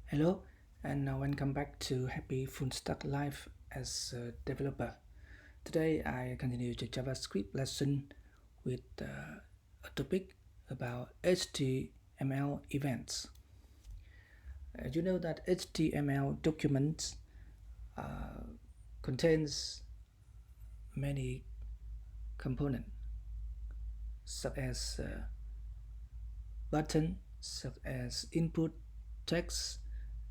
Hello, and welcome back to Happy Full Stack Life as a developer. Today I continue the JavaScript lesson with a topic about HTML events. You know that HTML documents contains many components such as button, such as input text,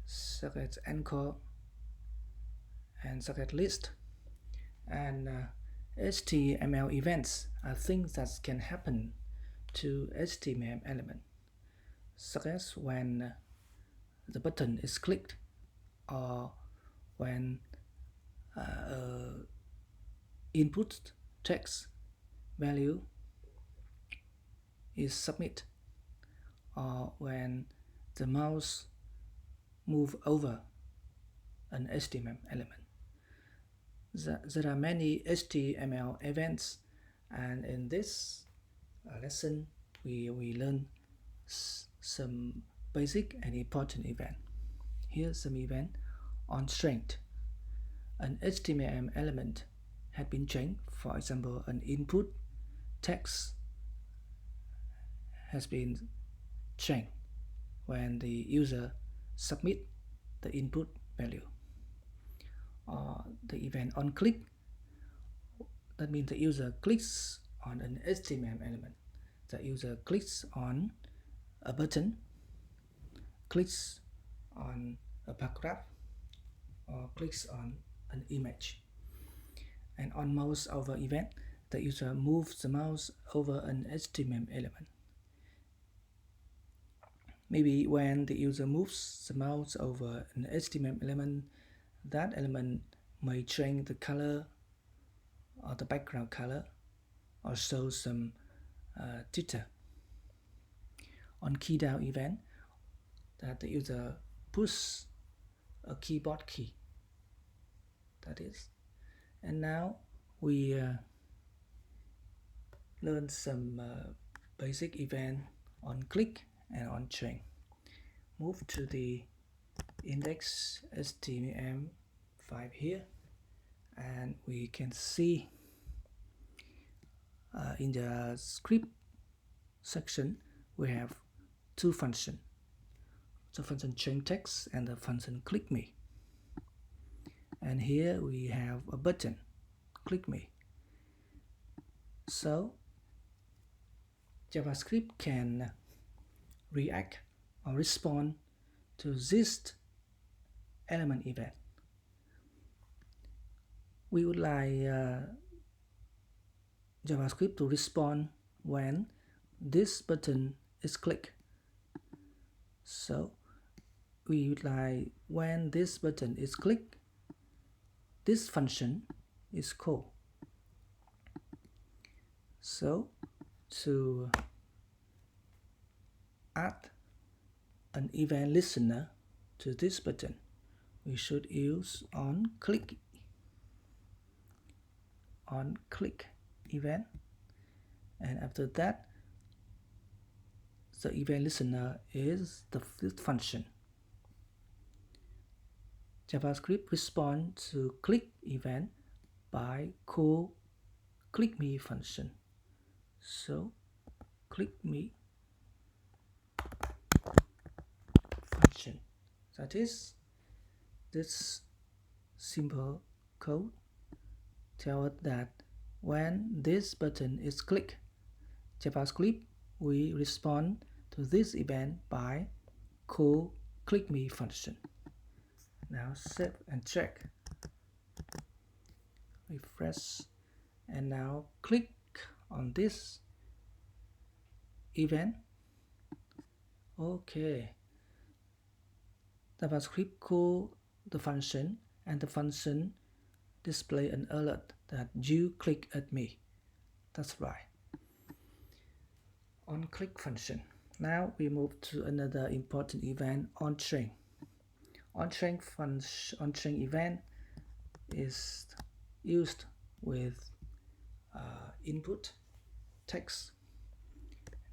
such as anchor, and such as list. And HTML events are things that can happen to HTML element, such as when the button is clicked or when input text value is submit, or when the mouse move over an HTML element. There are many HTML events, and in this lesson we learn some basic and important event. Here's some event on strength. An HTML element had been changed. For example, an input text has been changed when the user submit the input value. Or the event on click, that means the user clicks on an HTML element. The user clicks on a button, clicks on a paragraph, or clicks on an image. And on mouse over event, the user moves the mouse over an HTML element. Maybe when the user moves the mouse over an HTML element, that element may change the color or the background color or show some jitter. On key down event, that the user pushes a keyboard key, that is. And now we learn some basic event on click and on change. Move to the index HTML5 here, and we can see in the script section we have two functions, the function change text and the function click me. And here we have a button, click me. So JavaScript can react or respond to this element event. We would like JavaScript to respond when this button is clicked. So we would like when this button is clicked, this function is called. So to add an event listener to this button, we should use on click event, and after that the event listener is the fifth function. JavaScript responds to click event by call click me function. So click me function, that is, this simple code tells us that when this button is clicked, JavaScript will respond to this event by call click me function. Now save and check, refresh, and now click on this event. Okay, JavaScript call the function, and the function display an alert that you click at me. That's right. On click function. Now we move to another important event, on string. On string event is used with input text.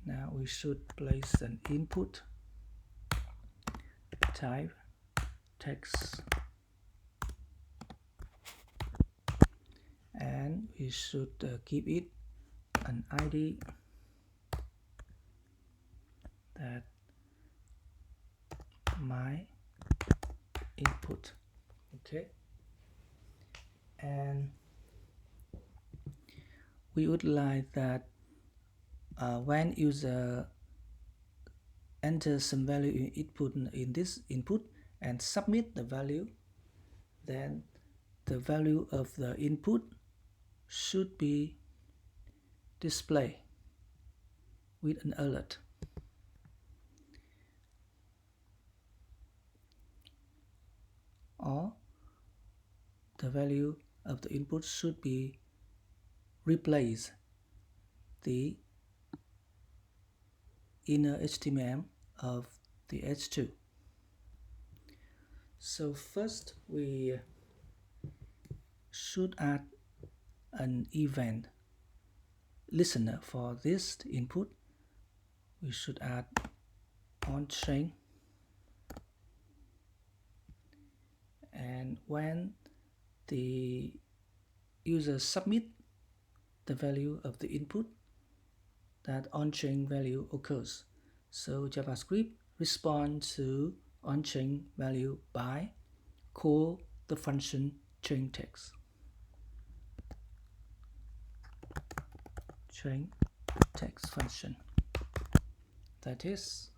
Now we should place an input type text, and we should give it an ID that my input. Okay, and we would like that when user enters some value in this input and submit the value, then the value of the input should be displayed with an alert. Or the value of the input should be replace the inner HTML of the H2. So first we should add an event listener for this input. We should add onChain, and when the user submit the value of the input, that onChain value occurs. So JavaScript responds to onChain value by call the function chainText. chainText function. That is,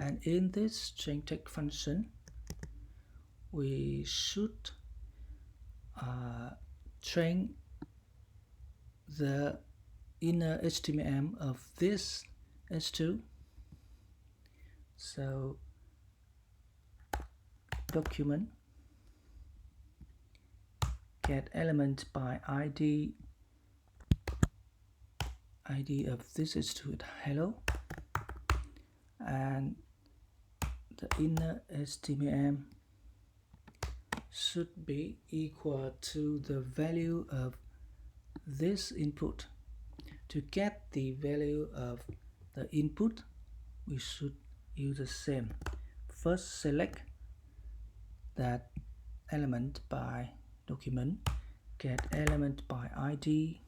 and in this chainText function, we should train the inner HTML of this H2. So document get element by ID of this H2 hello, and the inner HTML should be equal to the value of this input. To get the value of the input, we should use the same. First, select that element by document, get element by ID,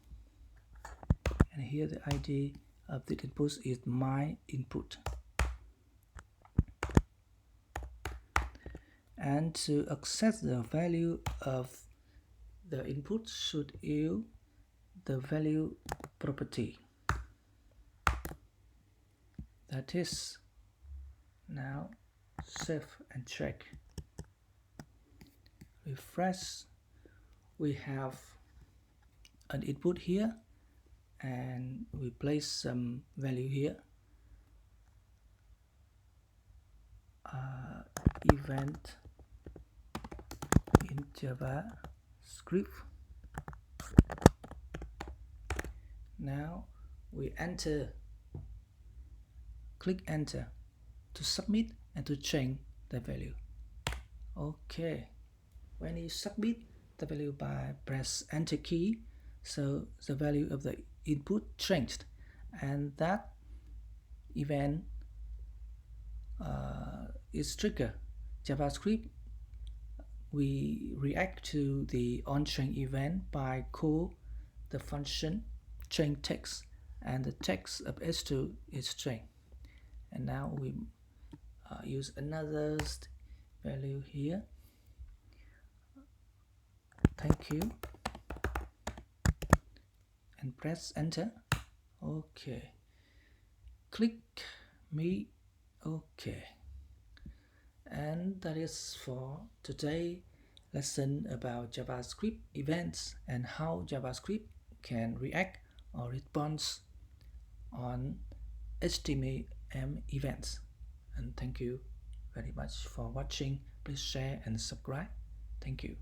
and here the ID of the input is my input. And to access the value of the input, should use the value property. That is, now save and check. Refresh. We have an input here, and we place some value here. Event in JavaScript. Now we click enter to submit and to change the value. Okay, when you submit the value by press enter key, so the value of the input changed, and that event is triggered. JavaScript, we react to the onChain event by call the function chainText, and the text of H2 is string. And now we use another value here. Thank you, and press enter. Okay, click me. Okay, and that is for today lesson about JavaScript events and how JavaScript can react or respond on HTML events. And thank you very much for watching. Please share and subscribe. Thank you.